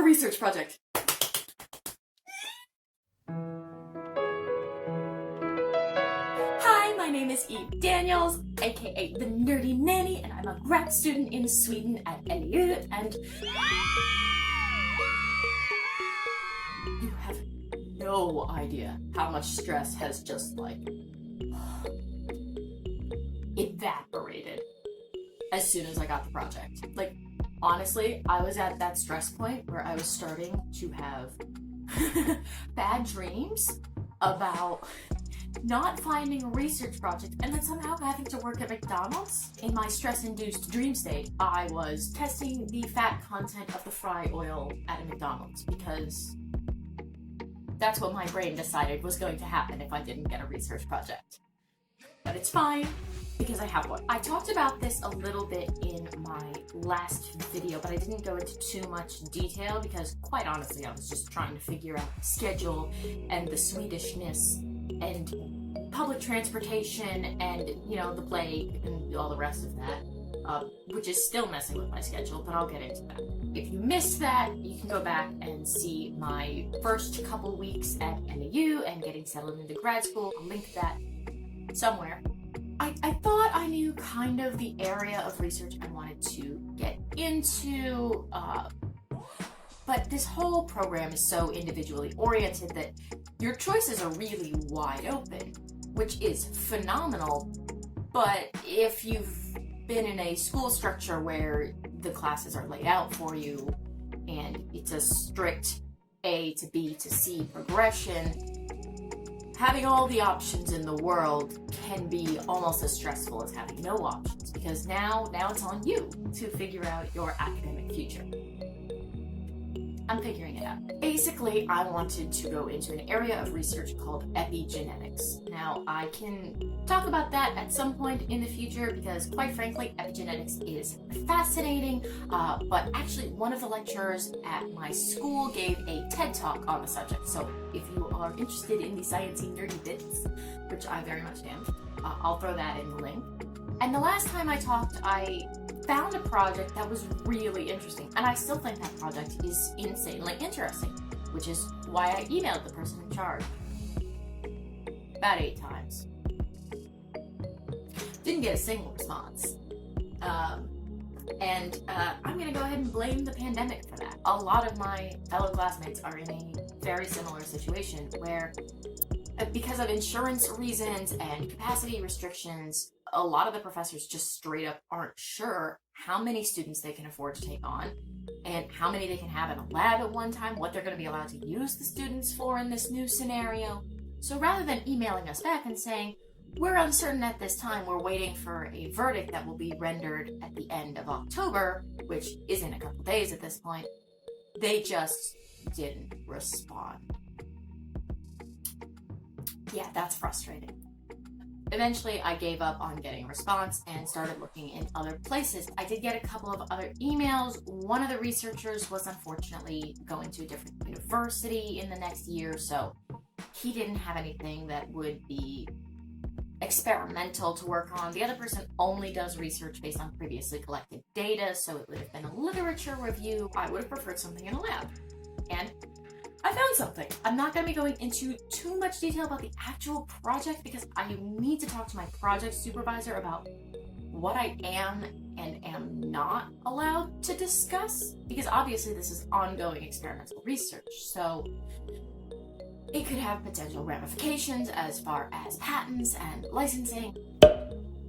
research project. Hi, my name is Eve Daniels, aka the Nerdy Nanny, and I'm a grad student in Sweden at LU, and you have no idea how much stress has just, like, evaporated as soon as I got the project. Like, honestly, I was at that stress point where I was starting to have bad dreams about not finding a research project and then somehow having to work at McDonald's. In my stress-induced dream state, I was testing the fat content of the fry oil at a McDonald's because that's what my brain decided was going to happen if I didn't get a research project. But it's fine, because I have one. I talked about this a little bit in my last video, but I didn't go into too much detail because, quite honestly, I was just trying to figure out the schedule and the Swedishness and public transportation and, you know, the plague and all the rest of that, which is still messing with my schedule, but I'll get into that. If you missed that, you can go back and see my first couple weeks at NAU and getting settled into grad school. I'll link that somewhere. I thought I knew kind of the area of research I wanted to get into, but this whole program is so individually oriented that your choices are really wide open, which is phenomenal. But if you've been in a school structure where the classes are laid out for you and it's a strict A to B to C progression, having all the options in the world can be almost as stressful as having no options, because now it's on you to figure out your academic future. I'm figuring it out. Basically, I wanted to go into an area of research called epigenetics. Now, I can talk about that at some point in the future because, quite frankly, epigenetics is fascinating, but actually one of the lecturers at my school gave a TED Talk on the subject, so if you are interested in the sciencey nerdy bits, which I very much am, I'll throw that in the link. And the last time I talked, I found a project that was really interesting, and I still think that project is insanely interesting, which is why I emailed the person in charge about 8 times. Didn't get a single response. And I'm gonna go ahead and blame the pandemic for that. A lot of my fellow classmates are in a very similar situation where, because of insurance reasons and capacity restrictions, a lot of the professors just straight up aren't sure how many students they can afford to take on and how many they can have in a lab at one time, what they're going to be allowed to use the students for in this new scenario. So rather than emailing us back and saying, we're uncertain at this time, we're waiting for a verdict that will be rendered at the end of October, which is in a couple days at this point, they just didn't respond. Yeah, that's frustrating. Eventually, I gave up on getting a response and started looking in other places. I did get a couple of other emails. One of the researchers was unfortunately going to a different university in the next year, so he didn't have anything that would be experimental to work on. The other person only does research based on previously collected data, so it would have been a literature review. I would have preferred something in a lab. And I found something. I'm not going to be going into too much detail about the actual project because I need to talk to my project supervisor about what I am and am not allowed to discuss, because obviously this is ongoing experimental research, so it could have potential ramifications as far as patents and licensing.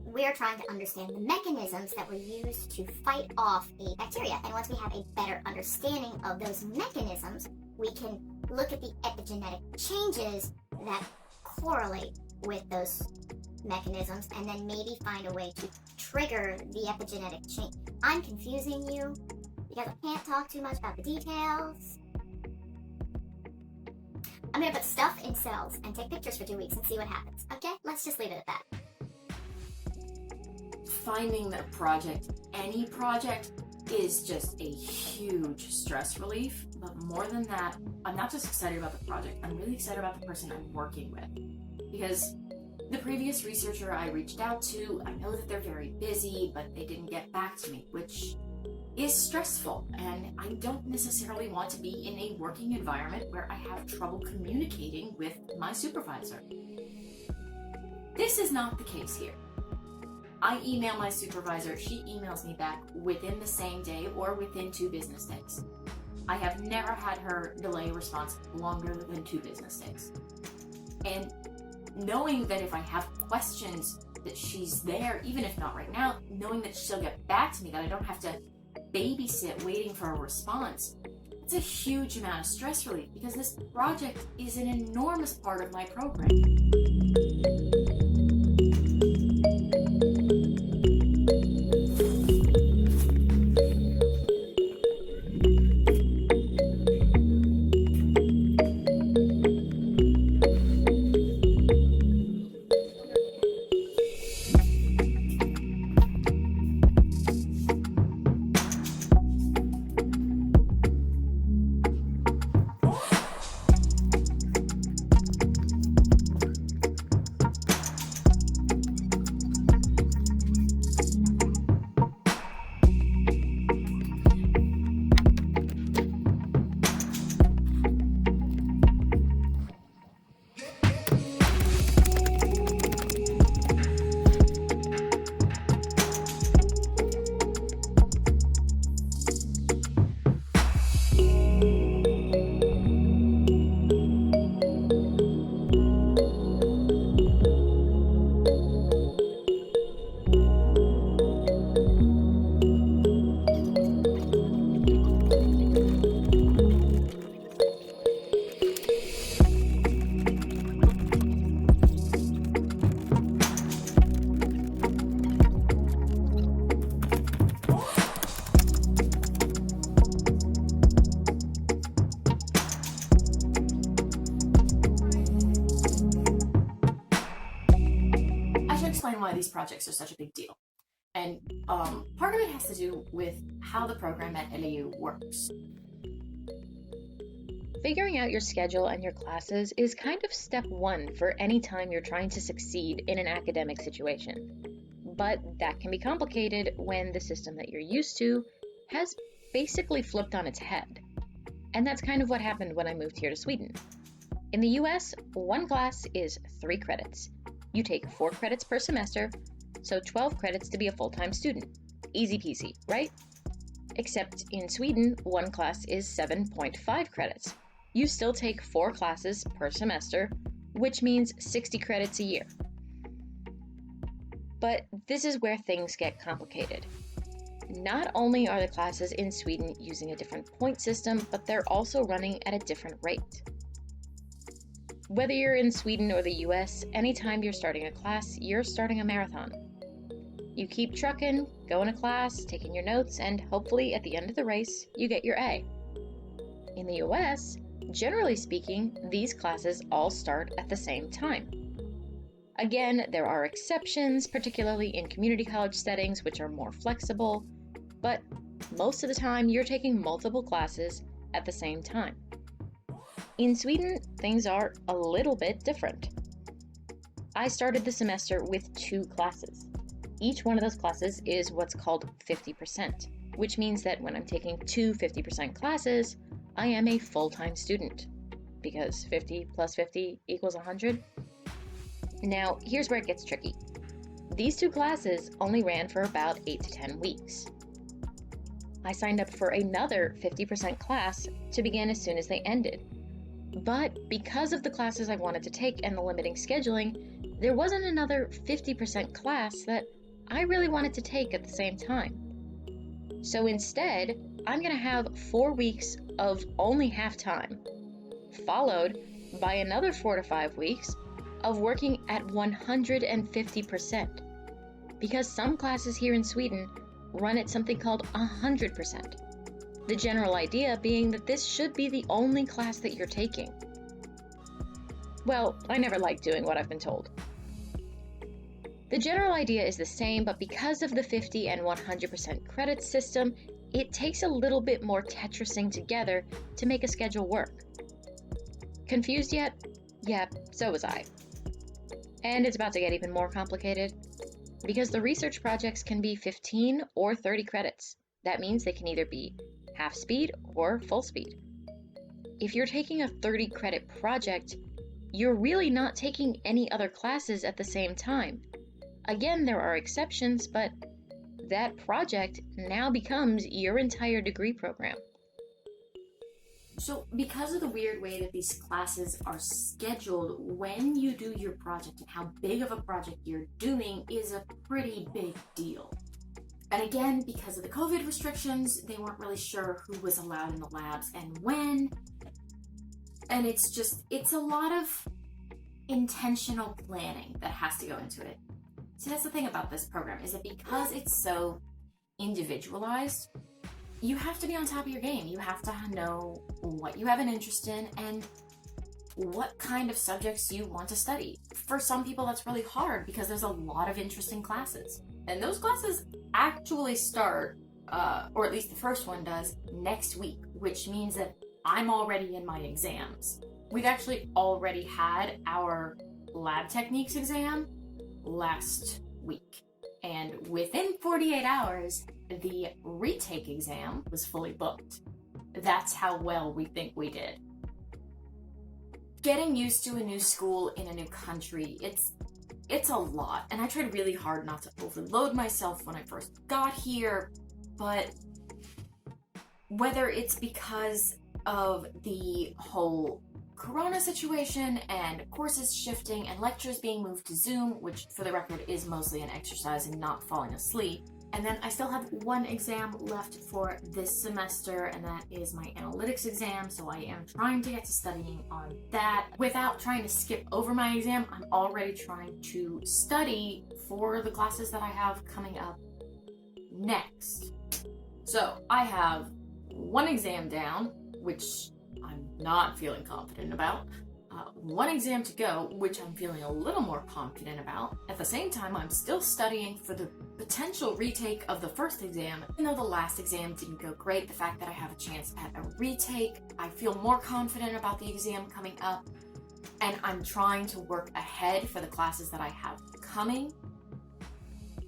We're trying to understand the mechanisms that were used to fight off a bacteria, and once we have a better understanding of those mechanisms, we can look at the epigenetic changes that correlate with those mechanisms and then maybe find a way to trigger the epigenetic change. I'm confusing you because I can't talk too much about the details. I'm gonna put stuff in cells and take pictures for 2 weeks and see what happens. Okay, let's just leave it at that. Finding that project, any project, is just a huge stress relief. But more than that, I'm not just excited about the project, I'm really excited about the person I'm working with. Because the previous researcher I reached out to, I know that they're very busy, but they didn't get back to me, which is stressful, and I don't necessarily want to be in a working environment where I have trouble communicating with my supervisor. This is not the case here. I email my supervisor, she emails me back within the same day or within 2 business days. I have never had her delay a response longer than 2 business days. And knowing that if I have questions that she's there, even if not right now, knowing that she'll get back to me, that I don't have to babysit waiting for a response, it's a huge amount of stress relief because this project is an enormous part of my program. Explain why these projects are such a big deal. And part of it has to do with how the program at LAU works. Figuring out your schedule and your classes is kind of step 1 for any time you're trying to succeed in an academic situation. But that can be complicated when the system that you're used to has basically flipped on its head. And that's kind of what happened when I moved here to Sweden. In the US, one class is 3 credits. You take 4 credits per semester, so 12 credits to be a full-time student. Easy peasy, right? Except in Sweden, one class is 7.5 credits. You still take 4 classes per semester, which means 60 credits a year. But this is where things get complicated. Not only are the classes in Sweden using a different point system, but they're also running at a different rate. Whether you're in Sweden or the US, anytime you're starting a class, you're starting a marathon. You keep trucking, going to class, taking your notes, and hopefully at the end of the race, you get your A. In the US, generally speaking, these classes all start at the same time. Again, there are exceptions, particularly in community college settings, which are more flexible, but most of the time you're taking multiple classes at the same time. In Sweden, things are a little bit different. I started the semester with 2 classes. Each one of those classes is what's called 50%, which means that when I'm taking 2 50% classes, I am a full-time student, because 50 plus 50 equals 100. Now, here's where it gets tricky. These 2 classes only ran for about 8 to 10 weeks. I signed up for another 50% class to begin as soon as they ended. But because of the classes I wanted to take and the limiting scheduling, there wasn't another 50% class that I really wanted to take at the same time. So instead, I'm going to have 4 weeks of only half time, followed by another 4 to 5 weeks of working at 150%. Because some classes here in Sweden run at something called 100%. The general idea being that this should be the only class that you're taking. Well, I never like doing what I've been told. The general idea is the same, but because of the 50 and 100% credit system, it takes a little bit more Tetrising together to make a schedule work. Confused yet? Yeah, so was I. And it's about to get even more complicated, because the research projects can be 15 or 30 credits. That means they can either be half speed or full speed. If you're taking a 30 credit project, you're really not taking any other classes at the same time. Again, there are exceptions, but that project now becomes your entire degree program. So because of the weird way that these classes are scheduled, when you do your project and how big of a project you're doing is a pretty big deal. And again, because of the COVID restrictions, they weren't really sure who was allowed in the labs and when. And it's a lot of intentional planning that has to go into it. See, that's the thing about this program, is that because it's so individualized, you have to be on top of your game. You have to know what you have an interest in and what kind of subjects you want to study. For some people, that's really hard because there's a lot of interesting classes. And those classes actually start, or at least the first one does, next week, which means that I'm already in my exams. We've actually already had our lab techniques exam last week. And within 48 hours, the retake exam was fully booked. That's how well we think we did. Getting used to a new school in a new country, it's a lot. And I tried really hard not to overload myself when I first got here, but whether it's because of the whole Corona situation and courses shifting and lectures being moved to Zoom, which for the record is mostly an exercise in not falling asleep. And then I still have one exam left for this semester, and that is my analytics exam, so I am trying to get to studying on that. Without trying to skip over my exam, I'm already trying to study for the classes that I have coming up next. So I have one exam down, which I'm not feeling confident about. One exam to go, which I'm feeling a little more confident about. At the same time, I'm still studying for the potential retake of the first exam. Even though the last exam didn't go great, the fact that I have a chance at a retake, I feel more confident about the exam coming up, and I'm trying to work ahead for the classes that I have coming.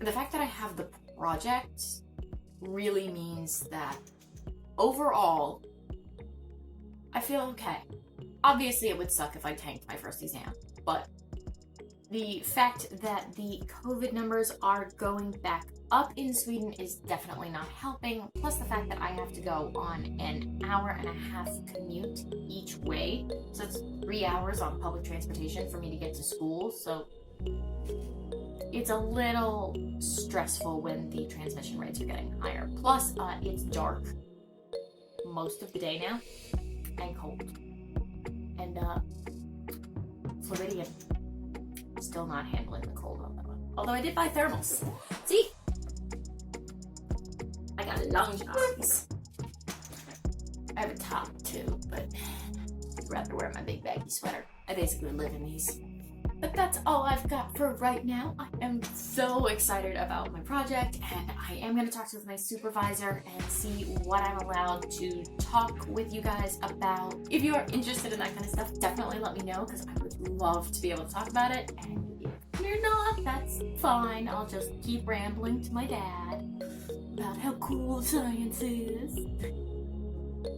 The fact that I have the project really means that overall, I feel okay. Obviously, it would suck if I tanked my first exam, but the fact that the COVID numbers are going back up in Sweden is definitely not helping, plus the fact that I have to go on an hour-and-a-half commute each way, so it's 3 hours on public transportation for me to get to school, so it's a little stressful when the transmission rates are getting higher. Plus, it's dark most of the day now, and cold. And Floridian, still not handling the cold on that one. Although I did buy thermals. See? I got long johns. I have a top too, but I'd rather wear my big baggy sweater. I basically live in these. But that's all I've got for right now. I am so excited about my project, and I am going to talk to my supervisor and see what I'm allowed to talk with you guys about. If you are interested in that kind of stuff, definitely let me know, because I would love to be able to talk about it. And if you're not, that's fine. I'll just keep rambling to my dad about how cool science is.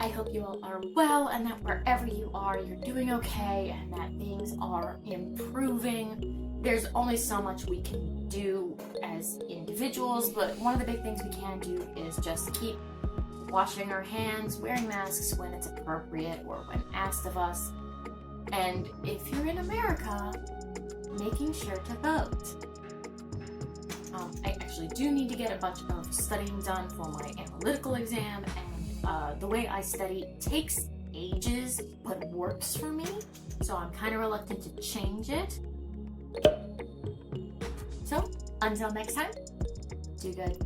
I hope you all are well, and that wherever you are, you're doing okay, and that things are improving. There's only so much we can do as individuals, but one of the big things we can do is just keep washing our hands, wearing masks when it's appropriate or when asked of us, and if you're in America, making sure to vote. I actually do need to get a bunch of studying done for my analytical exam, and the way I study takes ages, but works for me, so I'm kind of reluctant to change it. So, until next time, do good.